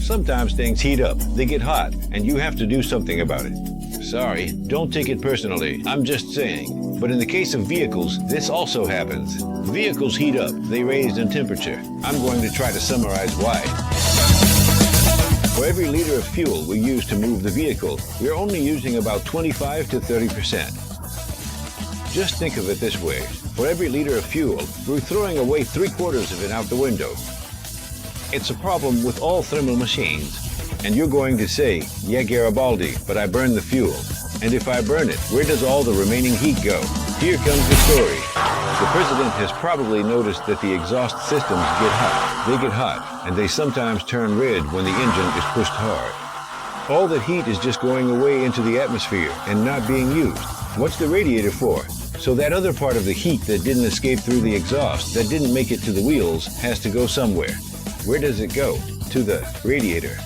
Sometimes things heat up, they get hot, and you have to do something about it. Sorry, don't take it personally, I'm just saying. But in the case of vehicles, this also happens. Vehicles heat up, they raise in temperature. I'm going to try to summarize why. For every liter of fuel we use to move the vehicle, we're only using about 25 to 30%. Just think of it this way. For every liter of fuel, we're throwing away 3/4 of it out the window. It's a problem with all thermal machines. And you're going to say, yeah, Garibaldi, but I burn the fuel. And if I burn it, where does all the remaining heat go? Here comes the story. The president has probably noticed that the exhaust systems get hot. They get hot, and they sometimes turn red when the engine is pushed hard. All that heat is just going away into the atmosphere and not being used. What's the radiator for? So that other part of the heat that didn't escape through the exhaust, that didn't make it to the wheels, has to go somewhere. Where does it go? To the radiator.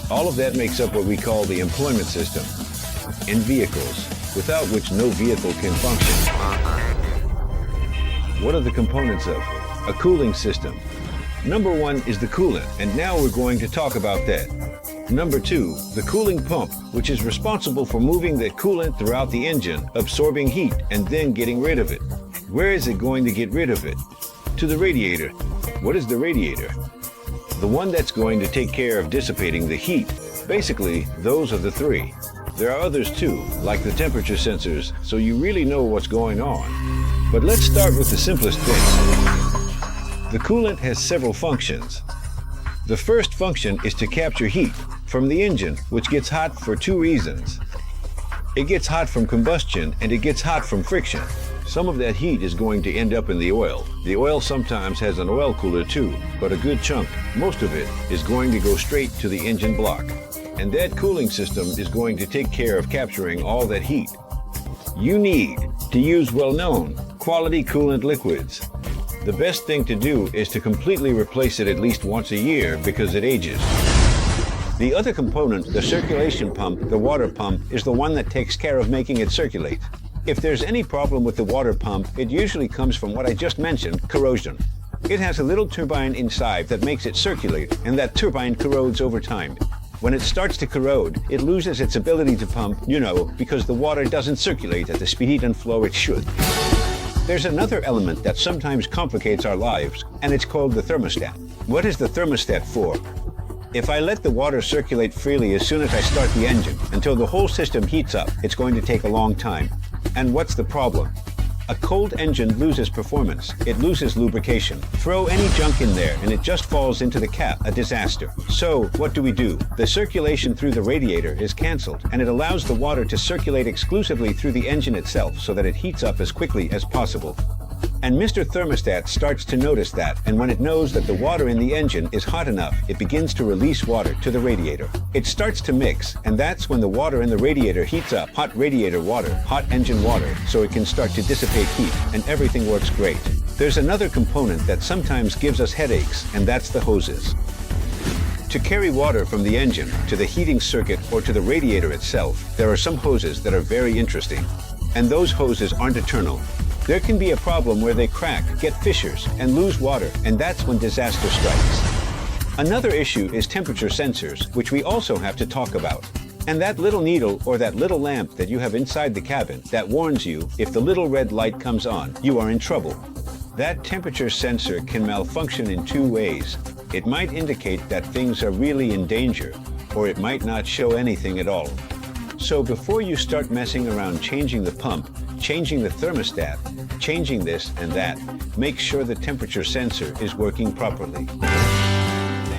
All of that makes up what we call the employment system in vehicles, without which no vehicle can function. What are the components of a cooling system? Number one is the coolant, and now we're going to talk about that. Number two, the cooling pump, which is responsible for moving the coolant throughout the engine, absorbing heat, and then getting rid of it. Where is it going to get rid of it? To the radiator. What is the radiator? The one that's going to take care of dissipating the heat. Basically, those are the three. There are others too, like the temperature sensors, so you really know what's going on. But let's start with the simplest thing. The coolant has several functions. The first function is to capture heat from the engine, which gets hot for two reasons. It gets hot from combustion, and it gets hot from friction. Some of that heat is going to end up in the oil. The oil sometimes has an oil cooler too, but a good chunk, most of it, is going to go straight to the engine block. And that cooling system is going to take care of capturing all that heat. You need to use well-known, quality coolant liquids. The best thing to do is to completely replace it at least once a year because it ages. The other component, the circulation pump, the water pump, is the one that takes care of making it circulate. If there's any problem with the water pump, it usually comes from what I just mentioned, corrosion. It has a little turbine inside that makes it circulate, and that turbine corrodes over time. When it starts to corrode, it loses its ability to pump, because the water doesn't circulate at the speed and flow it should. There's another element that sometimes complicates our lives, and it's called the thermostat. What is the thermostat for? If I let the water circulate freely as soon as I start the engine, until the whole system heats up, it's going to take a long time. And what's the problem? A cold engine loses performance. It loses lubrication. Throw any junk in there and it just falls into the cap, a disaster. So what do? The circulation through the radiator is canceled, and it allows the water to circulate exclusively through the engine itself so that it heats up as quickly as possible. And Mr. Thermostat starts to notice that, and when it knows that the water in the engine is hot enough, it begins to release water to the radiator. It starts to mix, and that's when the water in the radiator heats up, hot radiator water, hot engine water, so it can start to dissipate heat, and everything works great. There's another component that sometimes gives us headaches, and that's the hoses. To carry water from the engine to the heating circuit or to the radiator itself, there are some hoses that are very interesting. And those hoses aren't eternal. There can be a problem where they crack, get fissures, and lose water, and that's when disaster strikes. Another issue is temperature sensors, which we also have to talk about. And that little needle or that little lamp that you have inside the cabin that warns you if the little red light comes on, you are in trouble. That temperature sensor can malfunction in two ways. It might indicate that things are really in danger, or it might not show anything at all. So before you start messing around changing the pump, changing the thermostat, changing this and that, make sure the temperature sensor is working properly.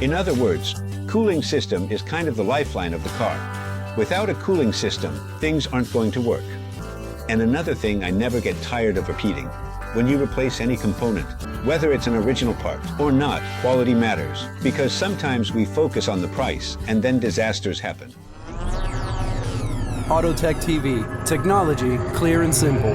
In other words, cooling system is kind of the lifeline of the car. Without a cooling system, things aren't going to work. And another thing I never get tired of repeating, when you replace any component, whether it's an original part or not, quality matters, because sometimes we focus on the price and then disasters happen. AutoTechTV, technology clear and simple.